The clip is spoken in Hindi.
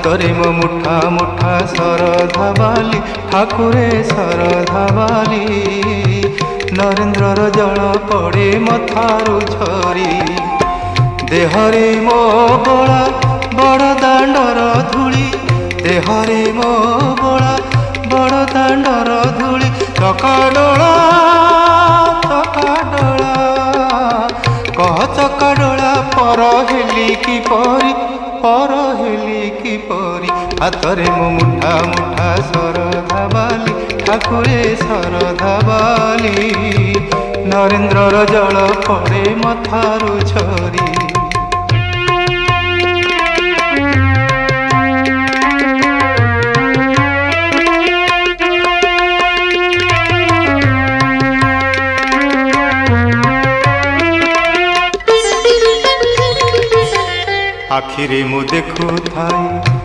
हातरे मो मुठा मुठा सरधा बाली ठाकुरे सरधा बाली नरेन्द्रर जल पड़े मथारु झरी देहरे मो बोला बड़ दांडर धूली देहरे मो बोला बड़ दांडर धूली चकाडोला कह चकाडोला पर हेली की परी हातरे मो मुठा मुठा सरधा बाली ठाकुरे सरधा बाली नरेन्द्रर जल पड़े मथारु झरी आखिरे मु देखु थाई